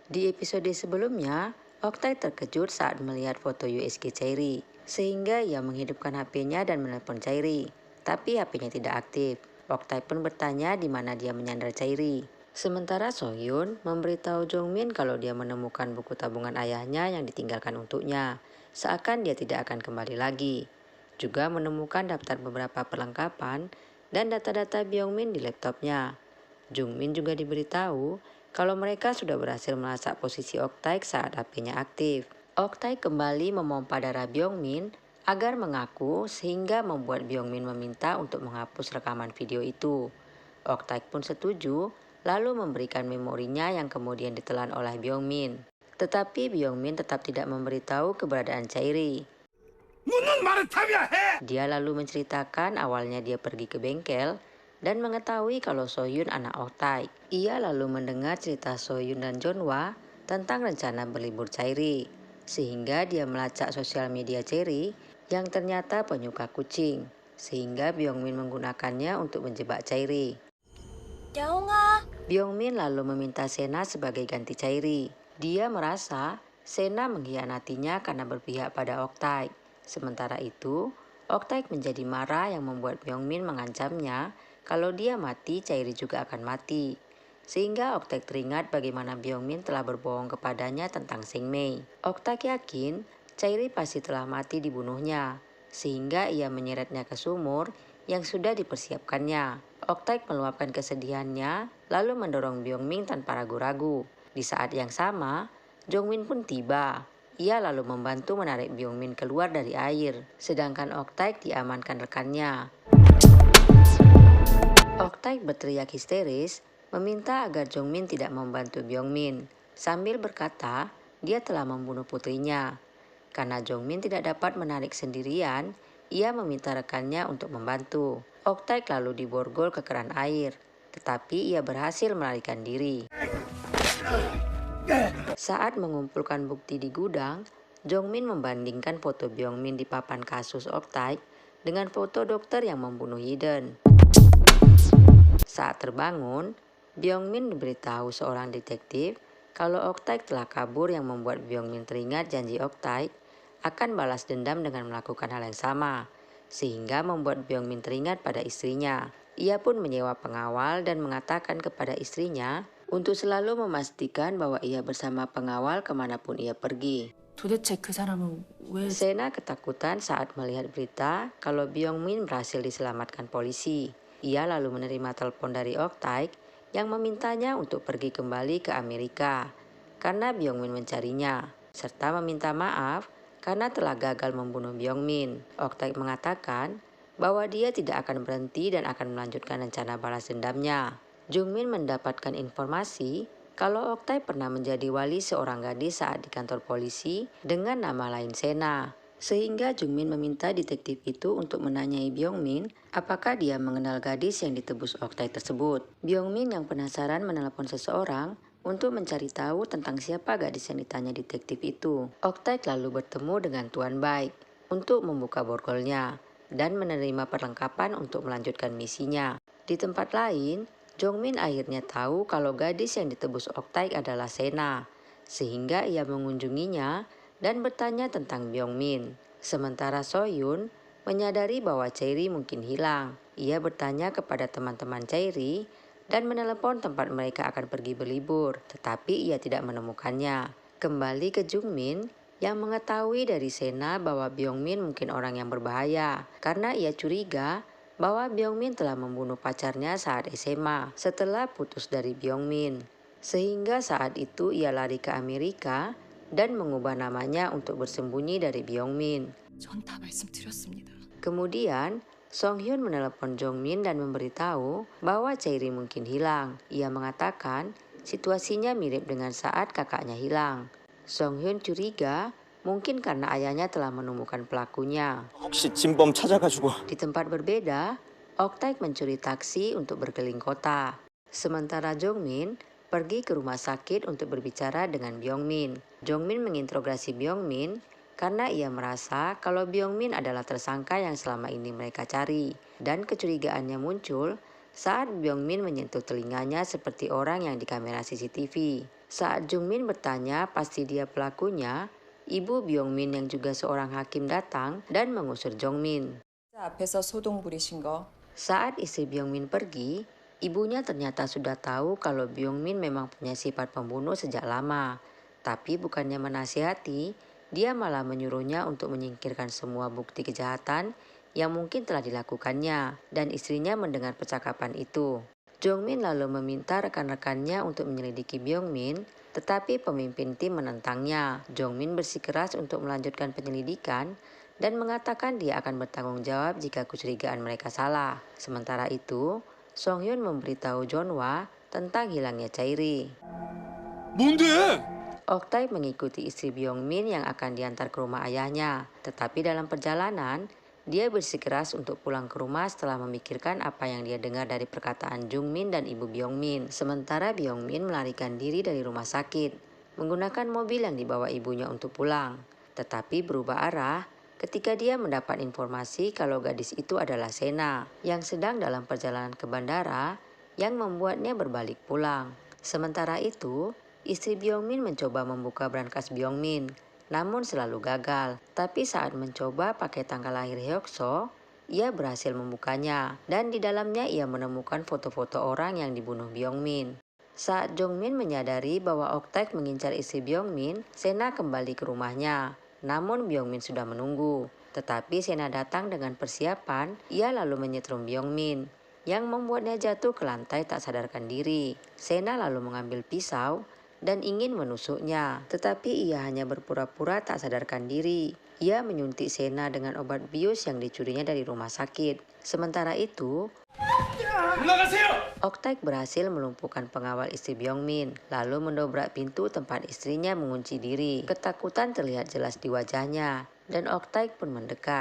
Di episode sebelumnya, Oktay terkejut saat melihat foto USG Chairi, sehingga ia menghidupkan HP-nya dan menelpon Chairi. Tapi HP-nya tidak aktif. Oktay pun bertanya di mana dia menyandar Chairi. Sementara Sohyun memberitahu Jongmin kalau dia menemukan buku tabungan ayahnya yang ditinggalkan untuknya, seakan dia tidak akan kembali lagi. Juga menemukan daftar beberapa perlengkapan dan data-data Byungmin di laptopnya. Jungmin juga diberitahu kalau mereka sudah berhasil melacak posisi Oktay saat HP-nya aktif. Oktay kembali memompa darah Byungmin agar mengaku sehingga membuat Byungmin meminta untuk menghapus rekaman video itu. Oktay pun setuju lalu memberikan memorinya yang kemudian ditelan oleh Byungmin. Tetapi Byungmin tetap tidak memberitahu keberadaan Chairi. Dia lalu menceritakan awalnya dia pergi ke bengkel dan mengetahui kalau Sohyun anak Oktay. Ia lalu mendengar cerita Sohyun dan Jonwa tentang rencana berlibur Chairi, sehingga dia melacak sosial media Chairi yang ternyata penyuka kucing, sehingga Byungmin menggunakannya untuk menjebak Chairi. Byungmin lalu meminta Sena sebagai ganti Chairi. Dia merasa Sena mengkhianatinya karena berpihak pada Oktay. Sementara itu, Oktay menjadi marah yang membuat Byungmin mengancamnya kalau dia mati, Chairi juga akan mati. Sehingga Oktay teringat bagaimana Byungmin telah berbohong kepadanya tentang Singmei. Oktay yakin Chairi pasti telah mati dibunuhnya, sehingga ia menyeretnya ke sumur yang sudah dipersiapkannya. Oktay meluapkan kesedihannya, lalu mendorong Byungmin tanpa ragu-ragu. Di saat yang sama, Jongmin pun tiba. Ia lalu membantu menarik Byungmin keluar dari air, sedangkan Oktay diamankan rekannya. Oktay berteriak histeris, meminta agar Jongmin tidak membantu Byungmin, sambil berkata dia telah membunuh putrinya. Karena Jongmin tidak dapat menarik sendirian, ia meminta rekannya untuk membantu. Oktay lalu diborgol ke keran air, tetapi ia berhasil melarikan diri. Saat mengumpulkan bukti di gudang, Jongmin membandingkan foto Byungmin di papan kasus Oktay dengan foto dokter yang membunuh Hiden. Saat terbangun, Byungmin diberitahu seorang detektif kalau Oktay telah kabur yang membuat Byungmin teringat janji Oktay akan balas dendam dengan melakukan hal yang sama, sehingga membuat Byungmin teringat pada istrinya. Ia pun menyewa pengawal dan mengatakan kepada istrinya untuk selalu memastikan bahwa ia bersama pengawal kemanapun ia pergi. 도대체 그 사람은 왜 Sena ketakutan saat melihat berita kalau Byungmin berhasil diselamatkan polisi. Ia lalu menerima telepon dari Oktay yang memintanya untuk pergi kembali ke Amerika karena Byungmin mencarinya, serta meminta maaf karena telah gagal membunuh Byungmin. Oktay mengatakan bahwa dia tidak akan berhenti dan akan melanjutkan rencana balas dendamnya. Jungmin mendapatkan informasi kalau Oktay pernah menjadi wali seorang gadis saat di kantor polisi dengan nama lain Sena. Sehingga Jungmin meminta detektif itu untuk menanyai Byungmin apakah dia mengenal gadis yang ditebus Oktay tersebut. Byungmin yang penasaran menelepon seseorang untuk mencari tahu tentang siapa gadis yang ditanya detektif itu. Oktay lalu bertemu dengan Tuan Baik untuk membuka borgolnya dan menerima perlengkapan untuk melanjutkan misinya. Di tempat lain, Jongmin akhirnya tahu kalau gadis yang ditebus Oktay adalah Sena, sehingga ia mengunjunginya dan bertanya tentang Byungmin. Sementara Sohyun menyadari bahwa Chairi mungkin hilang. Ia bertanya kepada teman-teman Chairi dan menelepon tempat mereka akan pergi berlibur, tetapi ia tidak menemukannya. Kembali ke Jungmin yang mengetahui dari Sena bahwa Byungmin mungkin orang yang berbahaya karena ia curiga bahwa Byungmin telah membunuh pacarnya saat SMA setelah putus dari Byungmin. Sehingga saat itu ia lari ke Amerika dan mengubah namanya untuk bersembunyi dari Byungmin. 전 다 말씀드렸습니다. Kemudian, Songhyun menelepon Jongmin dan memberitahu bahwa Chairi mungkin hilang. Ia mengatakan situasinya mirip dengan saat kakaknya hilang. Songhyun curiga mungkin karena ayahnya telah menemukan pelakunya. 혹시 진범 찾아가지고 Di tempat berbeda, Oktay mencuri taksi untuk berkeliling kota. Sementara Jongmin pergi ke rumah sakit untuk berbicara dengan Byungmin. Jongmin menginterogasi Byungmin karena ia merasa kalau Byungmin adalah tersangka yang selama ini mereka cari. Dan kecurigaannya muncul saat Byung-min menyentuh telinganya seperti orang yang di kamera CCTV. Saat Jung-min bertanya pasti dia pelakunya, ibu Byung-min yang juga seorang hakim datang dan mengusir Jong-min. 앞에서 소동 부리신 거 Saat istri Byung-min pergi, ibunya ternyata sudah tahu kalau Byung-min memang punya sifat pembunuh sejak lama. Tapi bukannya menasihati, dia malah menyuruhnya untuk menyingkirkan semua bukti kejahatan yang mungkin telah dilakukannya, dan istrinya mendengar percakapan itu. Jong-min lalu meminta rekan-rekannya untuk menyelidiki Byung-min, tetapi pemimpin tim menentangnya. Jong-min bersikeras untuk melanjutkan penyelidikan dan mengatakan dia akan bertanggung jawab jika kecurigaan mereka salah. Sementara itu, Song-hyun memberitahu Jeonhwa tentang hilangnya Chairi. 뭔데? Ok-taek mengikuti istri Byung-min yang akan diantar ke rumah ayahnya. Tetapi dalam perjalanan, dia bersikeras untuk pulang ke rumah setelah memikirkan apa yang dia dengar dari perkataan Jung-min dan ibu Byung-min. Sementara Byung-min melarikan diri dari rumah sakit, menggunakan mobil yang dibawa ibunya untuk pulang. Tetapi berubah arah ketika dia mendapat informasi kalau gadis itu adalah Sena, yang sedang dalam perjalanan ke bandara, yang membuatnya berbalik pulang. Sementara itu, istri Byung-min mencoba membuka brankas Byung-min, namun selalu gagal. Tapi saat mencoba pakai tanggal lahir Hyuk-soo, ia berhasil membukanya, dan di dalamnya ia menemukan foto-foto orang yang dibunuh Byung-min. Saat Jong-min menyadari bahwa Ok-taek mengincar istri Byung-min, Sena kembali ke rumahnya. Namun Byung-min sudah menunggu. Tetapi Sena datang dengan persiapan, ia lalu menyetrum Byung-min, yang membuatnya jatuh ke lantai tak sadarkan diri. Sena lalu mengambil pisau dan ingin menusuknya, tetapi ia hanya berpura-pura tak sadarkan diri. Ia menyuntik Sena dengan obat bius yang dicurinya dari rumah sakit. Sementara itu, Ok-taek berhasil melumpuhkan pengawal istri Byung-min, lalu mendobrak pintu tempat istrinya mengunci diri. Ketakutan terlihat jelas di wajahnya, dan Ok-taek pun mendekat.